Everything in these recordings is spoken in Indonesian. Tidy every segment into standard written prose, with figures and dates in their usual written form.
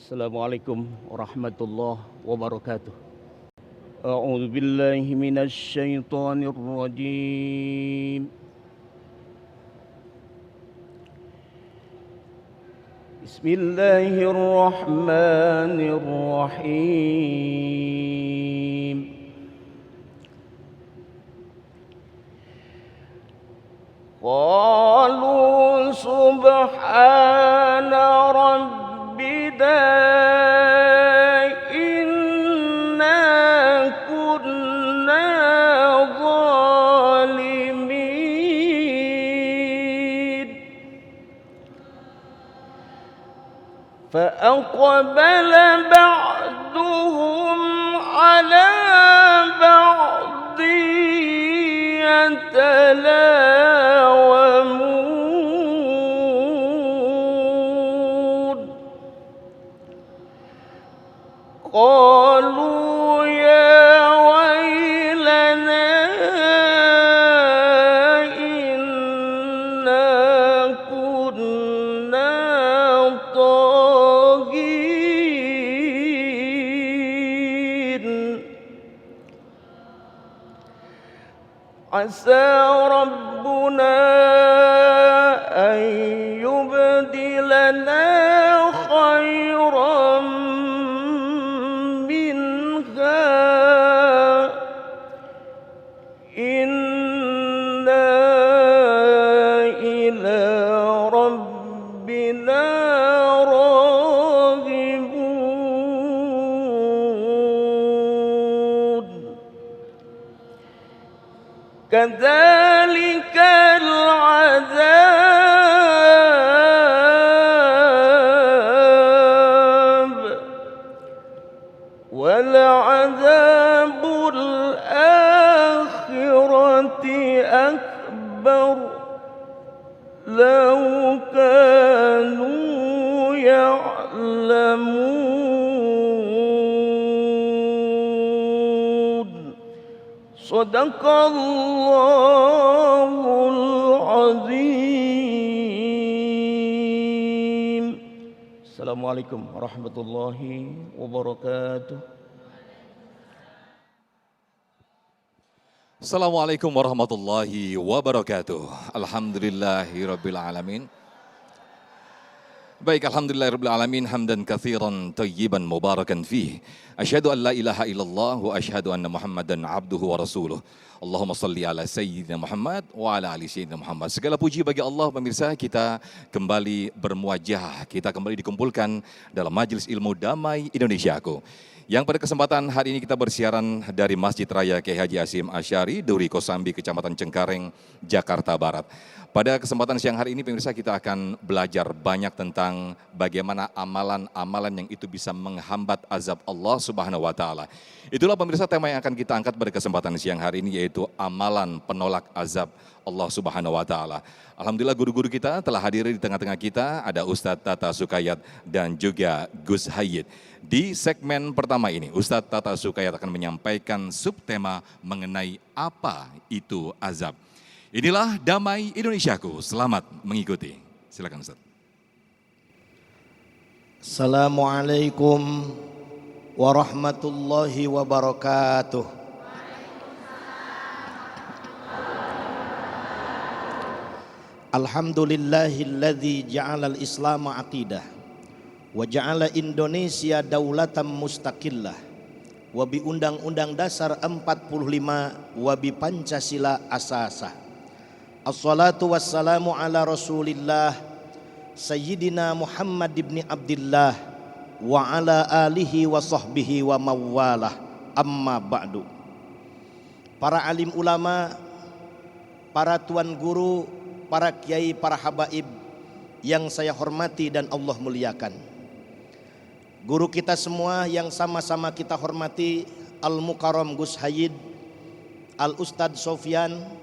Assalamualaikum warahmatullahi wabarakatuh. A'udzu billahi minasy syaithanir rajim. Bismillahirrahmanirrahim. Qalu subhana rabbina inna kunna zalimin. Fa'aqbala ba'duhum ala ba'din yatalawamun. Qalu ya waylana inna kunna taghin. Asa rabbuna an yubdilana khairan minha inna ila rabbina raghibun. Kadzalikal azab wal azabul akhirati akbar law kanu ya'lamun. Sadaqallahul azim. Assalamualaikum warahmatullahi wabarakatuh. Assalamualaikum warahmatullahi wabarakatuh. Alhamdulillahirabbil alamin. Baik, alhamdulillahirabbil alamin hamdan katsiran thayyiban mubarakan fih. Asyhadu an la ilaha illallah wa asyhadu anna Muhammadan abduhu wa rasuluh. Allahumma salli ala sayyidina Muhammad wa ala ali sayyidina Muhammad. Segala puji bagi Allah, pemirsa, kita kembali bermuajah, kita kembali dikumpulkan dalam Majelis Ilmu Damai Indonesiaku. Yang pada kesempatan hari ini kita bersiaran dari Masjid Raya Kiai Haji Hasyim Asy'ari, Duri Kosambi, Kecamatan Cengkareng, Jakarta Barat. Pada kesempatan siang hari ini, pemirsa, kita akan belajar banyak tentang bagaimana amalan-amalan yang itu bisa menghambat azab Allah Subhanahu wa Ta'ala. Itulah, pemirsa, tema yang akan kita angkat pada kesempatan siang hari ini, yaitu amalan penolak azab Allah Subhanahu wa Ta'ala. Alhamdulillah, guru-guru kita telah hadir di tengah-tengah kita. Ada Ustadz Tata Sukayat dan juga Gus Hayyid. Di segmen pertama ini, Ustadz Tata Sukayat akan menyampaikan subtema mengenai apa itu azab. Inilah Damai Indonesiaku, selamat mengikuti. Silakan Ustadz. Assalamualaikum warahmatullahi wabarakatuh. Alhamdulillahilladzi ja'alal islama aqidah wa ja'ala Indonesia daulatan mustaqillah wa bi Undang-Undang Dasar 45 wa bi Pancasila asasah. Assalatu wassalamu ala Rasulillah Sayyidina Muhammad ibn Abdillah wa ala alihi wa sahbihi wa mawalah, amma ba'du. Para alim ulama, para tuan guru, para kiai, para habaib yang saya hormati dan Allah muliakan. Guru kita semua yang sama-sama kita hormati, Al-Mukarram Gus Hayyid, Al-Ustadz Sofyan,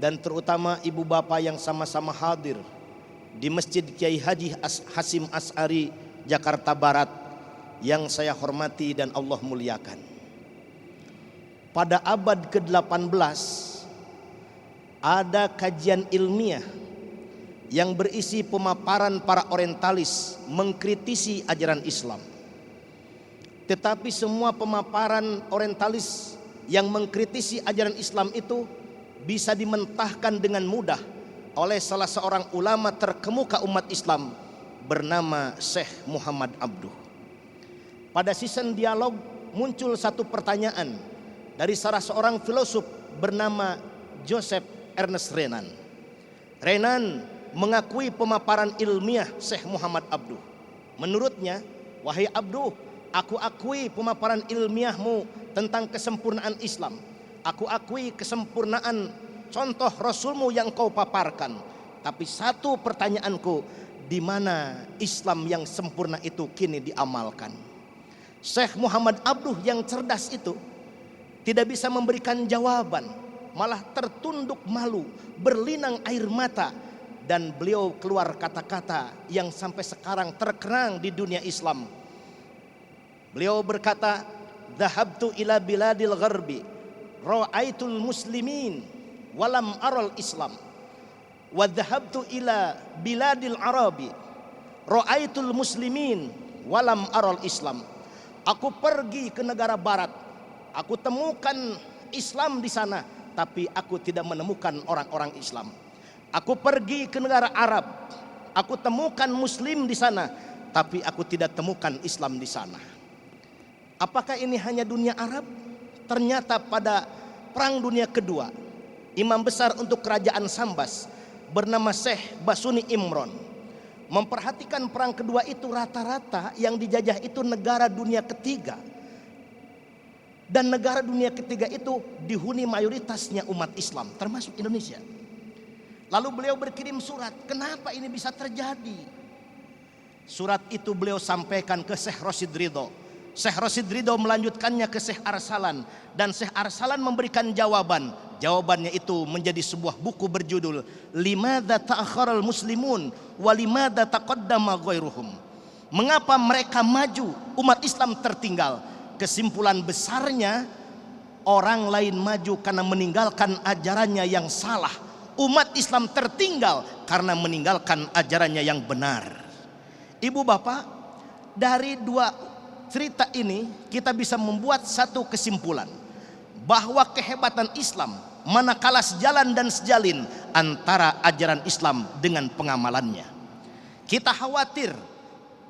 dan terutama ibu bapak yang sama-sama hadir di Masjid Kiai Haji Hasyim Asy'ari, Jakarta Barat, yang saya hormati dan Allah muliakan. Pada abad ke-18 ada kajian ilmiah yang berisi pemaparan para orientalis mengkritisi ajaran Islam. Tetapi semua pemaparan orientalis yang mengkritisi ajaran Islam itu bisa dimentahkan dengan mudah oleh salah seorang ulama terkemuka umat Islam bernama Syekh Muhammad Abduh. Pada season dialog muncul satu pertanyaan dari salah seorang filosof bernama Joseph Ernest Renan. Renan mengakui pemaparan ilmiah Syekh Muhammad Abduh. Menurutnya, wahai Abduh, aku akui pemaparan ilmiahmu tentang kesempurnaan Islam. Aku akui kesempurnaan contoh Rasulmu yang kau paparkan. Tapi satu pertanyaanku, di mana Islam yang sempurna itu kini diamalkan? Syekh Muhammad Abduh yang cerdas itu tidak bisa memberikan jawaban, malah tertunduk malu, berlinang air mata, dan beliau keluar kata-kata yang sampai sekarang terkenang di dunia Islam. Beliau berkata, "Dhahabtu ila biladil gharbi, ra'aitul muslimin, walam aral Islam. Wa dhahabtu ila biladil arabi, ra'aitul muslimin, walam aral Islam." Aku pergi ke negara barat, aku temukan Islam di sana, tapi aku tidak menemukan orang-orang Islam. Aku pergi ke negara Arab, aku temukan Muslim di sana, tapi aku tidak temukan Islam di sana. Apakah ini hanya dunia Arab? Ternyata pada Perang Dunia Kedua, imam besar untuk kerajaan Sambas bernama Syekh Basuni Imron memperhatikan perang kedua itu, rata-rata yang dijajah itu negara dunia ketiga. Dan negara dunia ketiga itu dihuni mayoritasnya umat Islam, termasuk Indonesia. Lalu beliau berkirim surat, kenapa ini bisa terjadi? Surat itu beliau sampaikan ke Syekh Rashid Ridho. Syekh Rashid Ridho melanjutkannya ke Syekh Arsalan, dan Syekh Arsalan memberikan jawaban. Jawabannya itu menjadi sebuah buku berjudul Limadza ta'akharal muslimun wa limadza taqaddama ghairuhum. Mengapa mereka maju, umat Islam tertinggal? Kesimpulan besarnya, orang lain maju karena meninggalkan ajarannya yang salah. Umat Islam tertinggal karena meninggalkan ajarannya yang benar. Ibu bapak, dari dua cerita ini kita bisa membuat satu kesimpulan, bahwa kehebatan Islam manakala sejalan dan sejalin antara ajaran Islam dengan pengamalannya. Kita khawatir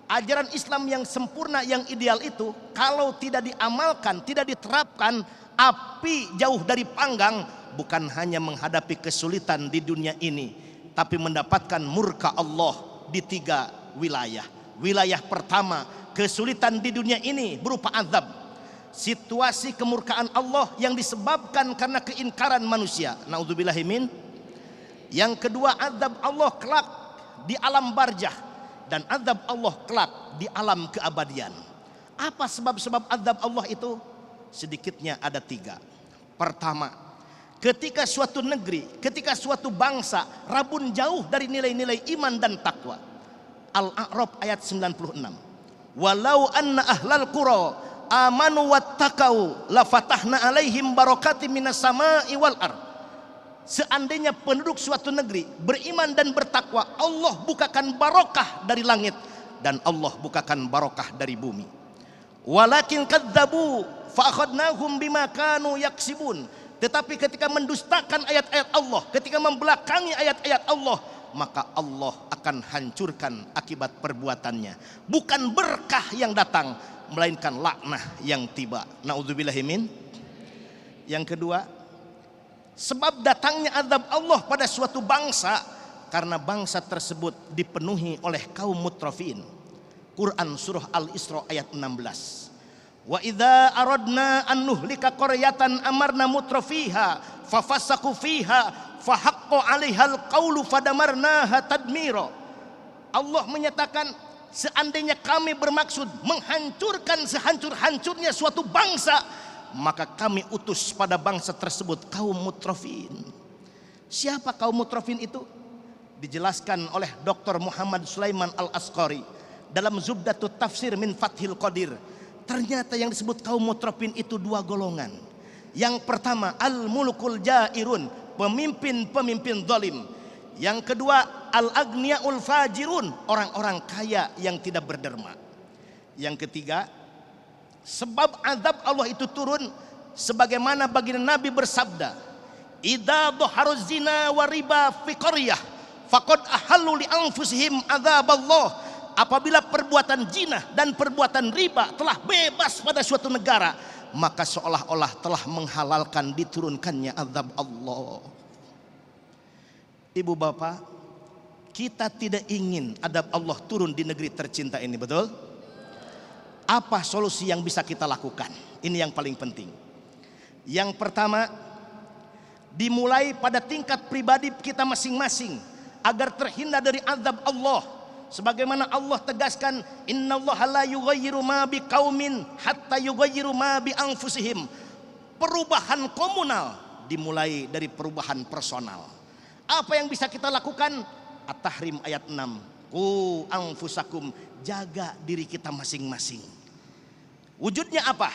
ajaran Islam yang sempurna, yang ideal itu kalau tidak diamalkan, tidak diterapkan, api jauh dari panggang, bukan hanya menghadapi kesulitan di dunia ini, tapi mendapatkan murka Allah di 3 wilayah. Wilayah pertama, kesulitan di dunia ini berupa azab, situasi kemurkaan Allah yang disebabkan karena keingkaran manusia, naudzubillahimin. Yang kedua, azab Allah kelak di alam barzah, dan azab Allah kelak di alam keabadian. Apa sebab-sebab azab Allah itu? Sedikitnya ada 3. Pertama, ketika suatu negeri, ketika suatu bangsa rabun jauh dari nilai-nilai iman dan takwa. Al-A'raf ayat 96. Walau anna ahlal qura amanu wattaqau la fatahna alaihim barakatim minas sama'i wal ard. Seandainya penduduk suatu negeri beriman dan bertakwa, Allah bukakan barokah dari langit dan Allah bukakan barokah dari bumi. Walakin kadzabu fa akhadnahum bima kanu yaksibun. Tetapi ketika mendustakan ayat-ayat Allah, ketika membelakangi ayat-ayat Allah, maka Allah akan hancurkan akibat perbuatannya. Bukan berkah yang datang, melainkan laknah yang tiba. Naudzubillahimin. Yang kedua, sebab datangnya azab Allah pada suatu bangsa karena bangsa tersebut dipenuhi oleh kaum mutrafin. Quran surah Al-Isra ayat 16. Wa idza aradna an nuhlika qaryatan amarna mutrafiha fafasaqu fiha fahaqqa 'alaihal qaulu fadamarnaha tadmira. Allah menyatakan, seandainya kami bermaksud menghancurkan sehancur-hancurnya suatu bangsa, maka kami utus pada bangsa tersebut kaum mutrafin. Siapa kaum mutrafin itu? Dijelaskan oleh Dr. Muhammad Sulaiman Al-Asqari dalam Zubdatut Tafsir min Fathil Qadir. Ternyata yang disebut kaum mutrafin itu 2 golongan. Yang pertama, al-mulukul jairun, pemimpin-pemimpin zalim. Yang kedua, al-agniyaul fajirun, orang-orang kaya yang tidak berderma. Yang ketiga, Sebab azab Allah itu turun sebagaimana baginda Nabi bersabda, "Idza dhaharuz zina wa riba fi qaryah faqad ahallu li anfusihim azab Allah." Apabila perbuatan zina dan perbuatan riba telah bebas pada suatu negara, maka seolah-olah telah menghalalkan diturunkannya azab Allah. Ibu bapak, kita tidak ingin azab Allah turun di negeri tercinta ini, betul? Apa solusi yang bisa kita lakukan? Ini yang paling penting. Yang pertama, dimulai pada tingkat pribadi kita masing-masing agar terhindar dari azab Allah. Sebagaimana Allah tegaskan, innallaha la yughayyiru ma biqaumin hatta yughayyiru ma bi anfusihim. Perubahan komunal dimulai dari perubahan personal. Apa yang bisa kita lakukan? At-Tahrim ayat 6. Qu anfusakum, jaga diri kita masing-masing. Wujudnya apa?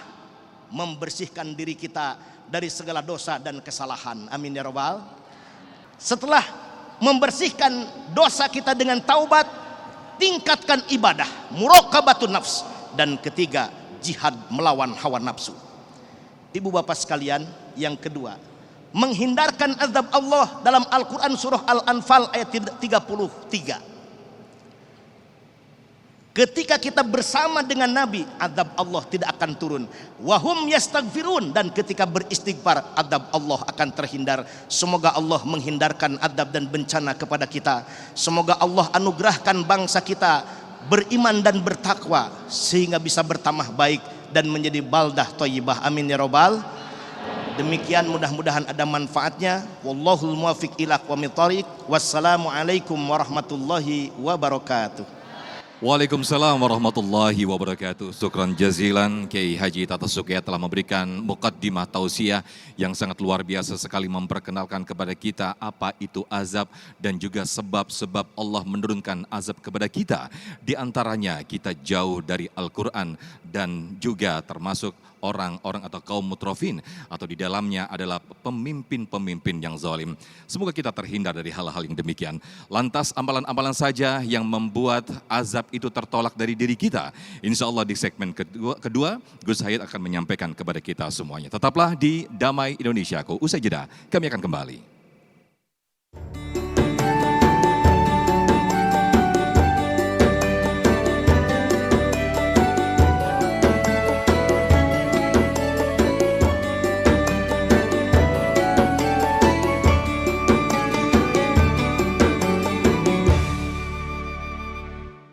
Membersihkan diri kita dari segala dosa dan kesalahan. Amin ya rabbal. Setelah membersihkan dosa kita dengan taubat, tingkatkan ibadah, muraqabatun nafs, dan ketiga, jihad melawan hawa nafsu. Ibu bapak sekalian, yang kedua, menghindarkan azab Allah dalam Al-Quran surah Al-Anfal ayat 33. Ketika kita bersama dengan Nabi, azab Allah tidak akan turun. Wahum yastaghfirun, dan ketika beristighfar, azab Allah akan terhindar. Semoga Allah menghindarkan azab dan bencana kepada kita. Semoga Allah anugerahkan bangsa kita beriman dan bertakwa sehingga bisa bertambah baik dan menjadi baldah thayyibah. Amin ya rabbal. Demikian, mudah-mudahan ada manfaatnya. Wallahul muwaffiq ila aqwamit thoriq. Wassalamualaikum warahmatullahi wabarakatuh. Waalaikumsalam warahmatullahi wabarakatuh. Syukran jazilan Kiai Haji Tata Sukya telah memberikan muqaddimah tausiah yang sangat luar biasa sekali, memperkenalkan kepada kita apa itu azab dan juga sebab-sebab Allah menurunkan azab kepada kita. Di antaranya kita jauh dari Al-Quran dan juga termasuk orang-orang atau kaum mutrofin, atau di dalamnya adalah pemimpin-pemimpin yang zalim. Semoga kita terhindar dari hal-hal yang demikian. Lantas amalan-amalan saja yang membuat azab itu tertolak dari diri kita. Insya Allah di segmen kedua Gus Hayat akan menyampaikan kepada kita semuanya. Tetaplah di Damai Indonesiaku. Usai jeda kami akan kembali.